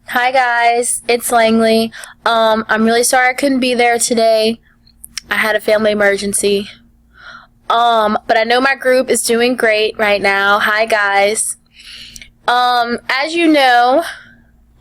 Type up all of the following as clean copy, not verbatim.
Hi guys, it's Langley. I'm really sorry I couldn't be there today. I had a family emergency. But I know my group is doing great right now. Hi guys. As you know,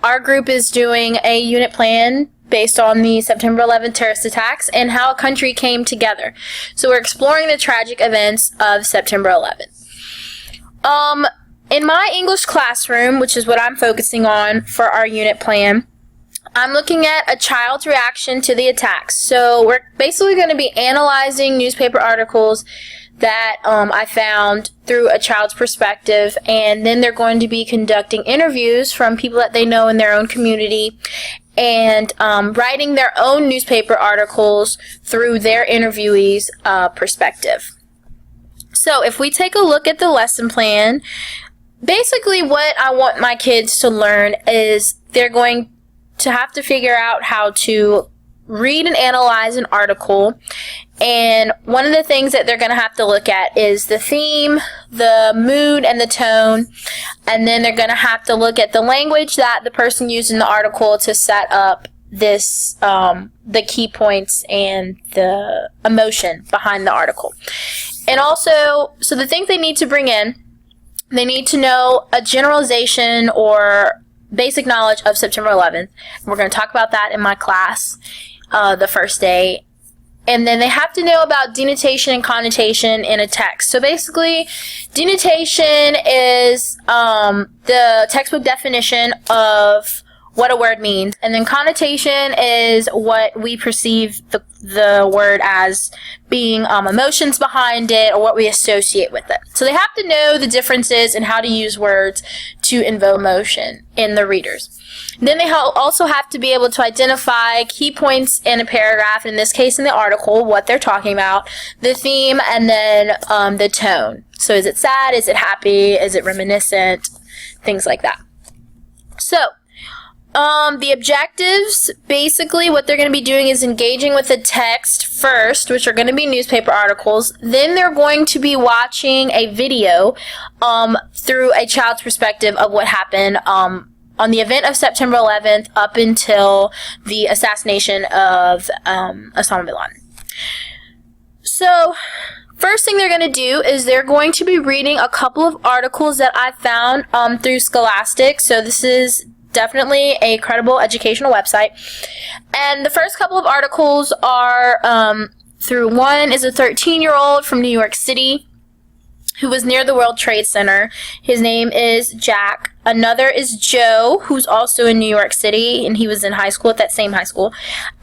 our group is doing a unit plan based on the September 11th terrorist attacks and how a country came together. So we're exploring the tragic events of September 11th. In my English classroom, which is what I'm focusing on for our unit plan, I'm looking at a child's reaction to the attacks. So we're basically going to be analyzing newspaper articles that I found through a child's perspective, and then they're going to be conducting interviews from people that they know in their own community and writing their own newspaper articles through their interviewee's perspective. So if we take a look at the lesson plan, basically what I want my kids to learn is they're going to have to figure out how to read and analyze an article. And one of the things that they're going to have to look at is the theme, the mood, and the tone. And then they're going to have to look at the language that the person used in the article to set up this, the key points and the emotion behind the article. And also, so the things they need to bring in, they need to know a generalization or basic knowledge of September 11th. We're going to talk about that in my class the first day. And then they have to know about denotation and connotation in a text. So basically, denotation is the textbook definition of what a word means. And then connotation is what we perceive the word as being, emotions behind it or what we associate with it. So they have to know the differences and how to use words to invoke emotion in the readers. Then they also have to be able to identify key points in a paragraph, in this case in the article, what they're talking about, the theme, and then the tone. So is it sad? Is it happy? Is it reminiscent? Things like that. So the objectives, basically what they're going to be doing is engaging with the text first, which are going to be newspaper articles. Then they're going to be watching a video through a child's perspective of what happened on the event of September 11th up until the assassination of Osama bin Laden. So first thing they're going to do is they're going to be reading a couple of articles that I found through Scholastic. So this is definitely a credible educational website. And the first couple of articles are through, one is a 13-year-old from New York City who was near the World Trade Center. His name is Jack. Another is Joe, who's also in New York City, and he was in high school at that same high school.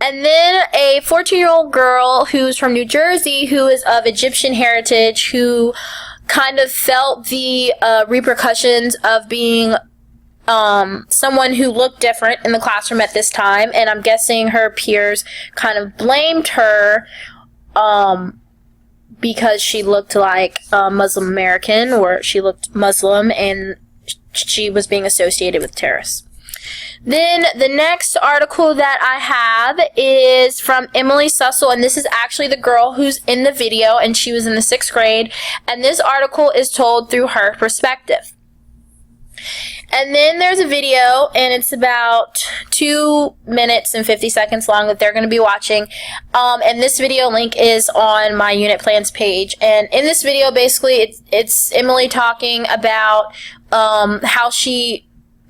And then a 14-year-old girl who's from New Jersey, who is of Egyptian heritage, who kind of felt the repercussions of being someone who looked different in the classroom at this time, and I'm guessing her peers kind of blamed her because she looked like a Muslim American, or she looked Muslim, and she was being associated with terrorists. Then the next article that I have is from Emily Sussel, and this is actually the girl who's in the video, and she was in the 6th grade, and this article is told through her perspective. And then there's a video, and it's about 2 minutes and 50 seconds long that they're going to be watching. And this video link is on my unit plans page. And in this video, basically, it's Emily talking about how she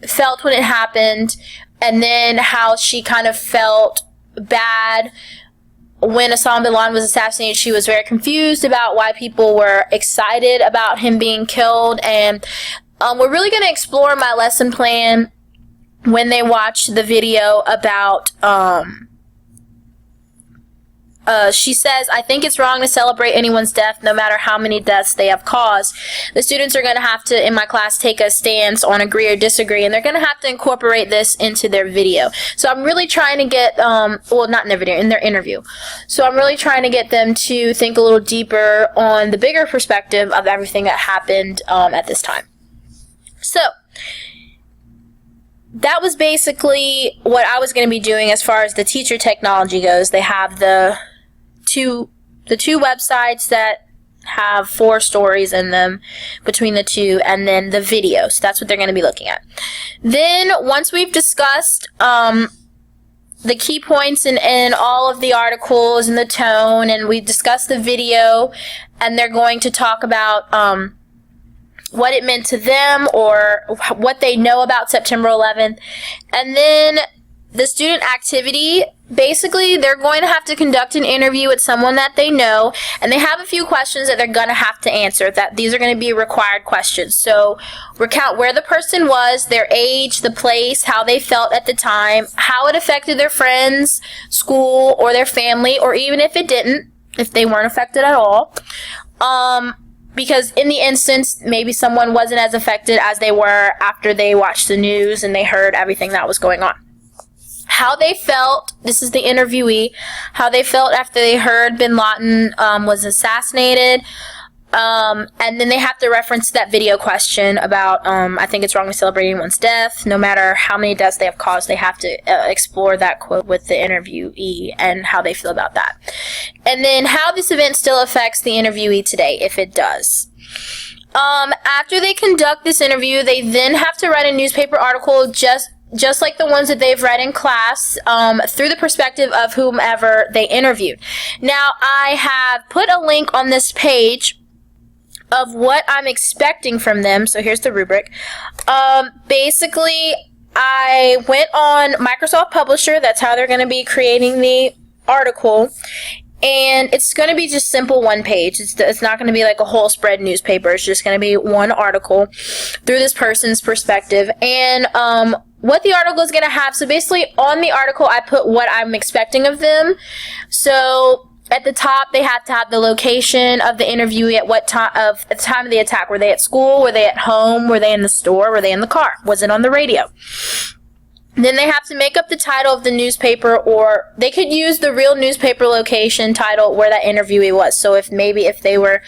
felt when it happened, and then how she kind of felt bad when Osama bin Laden was assassinated. She was very confused about why people were excited about him being killed, and we're really going to explore my lesson plan when they watch the video about, she says, I think it's wrong to celebrate anyone's death, no matter how many deaths they have caused. The students are going to have to, in my class, take a stance on agree or disagree, and they're going to have to incorporate this into their video. So I'm really trying to get, well, not in their video, in their interview. So I'm really trying to get them to think a little deeper on the bigger perspective of everything that happened at this time. So that was basically what I was going to be doing as far as the teacher technology goes. They have the two websites that have 4 stories in them between the two, and then the video. So that's what they're going to be looking at. Then once we've discussed the key points in all of the articles and the tone, and we discussed the video, and they're going to talk about what it meant to them or what they know about September 11th. And then the student activity, basically they're going to have to conduct an interview with someone that they know, and they have a few questions that they're going to have to answer. That these are going to be required questions. So recount where the person was, their age, the place, how they felt at the time, how it affected their friends, school, or their family, or even if it didn't, if they weren't affected at all. Because in the instance, maybe someone wasn't as affected as they were after they watched the news and they heard everything that was going on. How they felt, this is the interviewee, how they felt after they heard bin Laden was assassinated. And then they have to reference that video question about, I think it's wrong with celebrating one's death. No matter how many deaths they have caused, they have to explore that quote with the interviewee and how they feel about that. And then how this event still affects the interviewee today, if it does. After they conduct this interview, they then have to write a newspaper article just like the ones that they've read in class, through the perspective of whomever they interviewed. Now, I have put a link on this page of what I'm expecting from them. So here's the rubric. Basically, I went on Microsoft Publisher. That's how they're going to be creating the article. And it's going to be just simple one page. It's not going to be like a whole spread newspaper. It's just going to be one article through this person's perspective. And what the article is going to have, so basically on the article I put what I'm expecting of them. So at the top they have to have the location of the interviewee at what time at the time of the attack. Were they at school? Were they at home? Were they in the store? Were they in the car? Was it on the radio? Then they have to make up the title of the newspaper, or they could use the real newspaper location title where that interviewee was. So if they were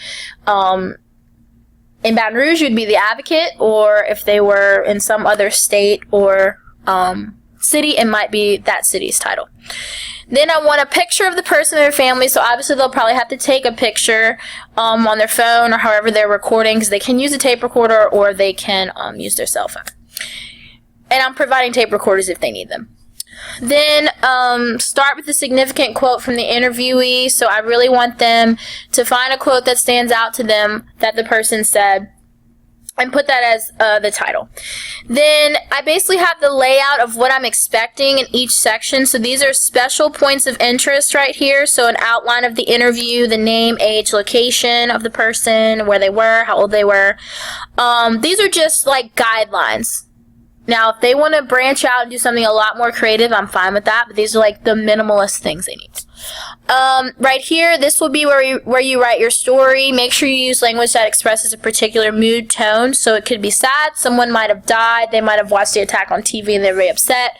in Baton Rouge, it would be the Advocate, or if they were in some other state or city, it might be that city's title. Then I want a picture of the person and their family, so obviously they'll probably have to take a picture on their phone or however they're recording, because they can use a tape recorder or they can use their cell phone. And I'm providing tape recorders if they need them. Then start with a significant quote from the interviewee. So I really want them to find a quote that stands out to them that the person said, and put that as the title. Then I basically have the layout of what I'm expecting in each section. So these are special points of interest right here. So an outline of the interview, the name, age, location of the person, where they were, how old they were. These are just like guidelines. Now, if they want to branch out and do something a lot more creative, I'm fine with that, but these are like the minimalist things they need. Right here, this will be where you write your story. Make sure you use language that expresses a particular mood tone. So it could be sad. Someone might have died. They might have watched the attack on TV and they're very upset.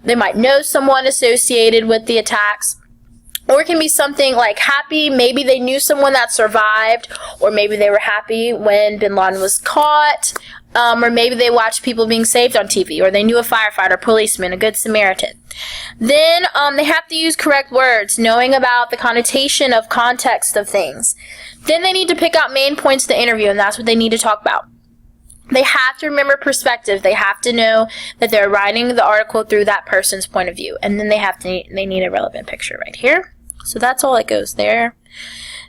They might know someone associated with the attacks. Or it can be something like happy. Maybe they knew someone that survived, or maybe they were happy when bin Laden was caught. Or maybe they watched people being saved on TV, or they knew a firefighter, policeman, a good Samaritan. Then they have to use correct words, knowing about the connotation of context of things. Then they need to pick out main points of the interview, and that's what they need to talk about. They have to remember perspective. They have to know that they're writing the article through that person's point of view. And then they need a relevant picture right here. So that's all that goes there.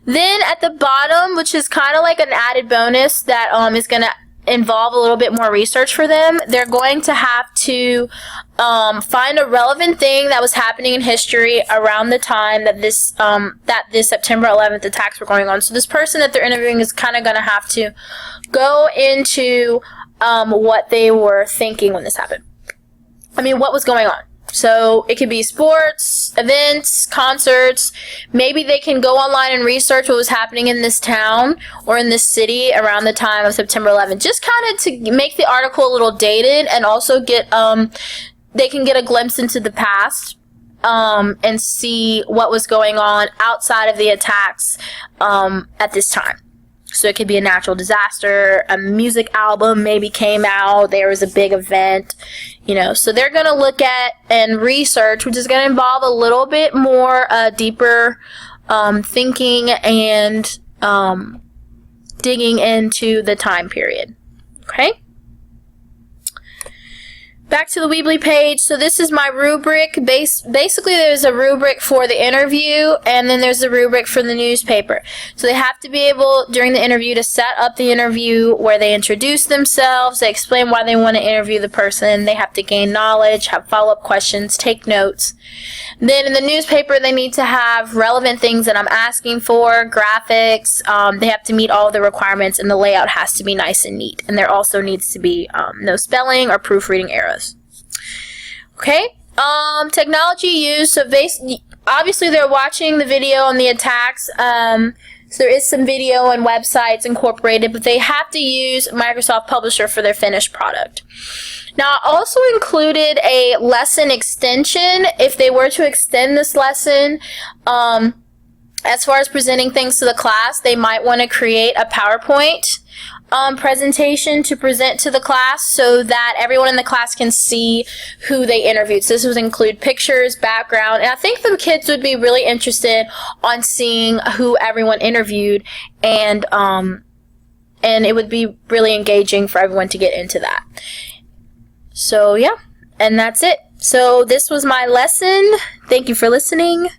Then at the bottom, which is kind of like an added bonus that is going to involve a little bit more research for them, they're going to have to find a relevant thing that was happening in history around the time that this September 11th attacks were going on. So this person that they're interviewing is kind of going to have to go into what they were thinking when this happened. I mean, what was going on. So it could be sports, events, concerts. Maybe they can go online and research what was happening in this town or in this city around the time of September 11th. Just kind of to make the article a little dated, and also get they can get a glimpse into the past and see what was going on outside of the attacks at this time. So it could be a natural disaster, a music album maybe came out, there was a big event, So they're going to look at and research, which is going to involve a little bit more deeper thinking and digging into the time period. Okay? Back to the Weebly page. So this is my rubric. Basically, there's a rubric for the interview, and then there's a rubric for the newspaper. So they have to be able, during the interview, to set up the interview where they introduce themselves, they explain why they want to interview the person, they have to gain knowledge, have follow-up questions, take notes. Then in the newspaper, they need to have relevant things that I'm asking for, graphics. They have to meet all the requirements, and the layout has to be nice and neat. And there also needs to be no spelling or proofreading errors. Okay, technology used. So obviously they're watching the video on the attacks. So there is some video and websites incorporated, but they have to use Microsoft Publisher for their finished product. Now, I also included a lesson extension. If they were to extend this lesson, as far as presenting things to the class, they might want to create a PowerPoint presentation to present to the class so that everyone in the class can see who they interviewed. So this would include pictures, background, and I think the kids would be really interested on seeing who everyone interviewed, and it would be really engaging for everyone to get into that. So yeah, and that's it. So this was my lesson. Thank you for listening.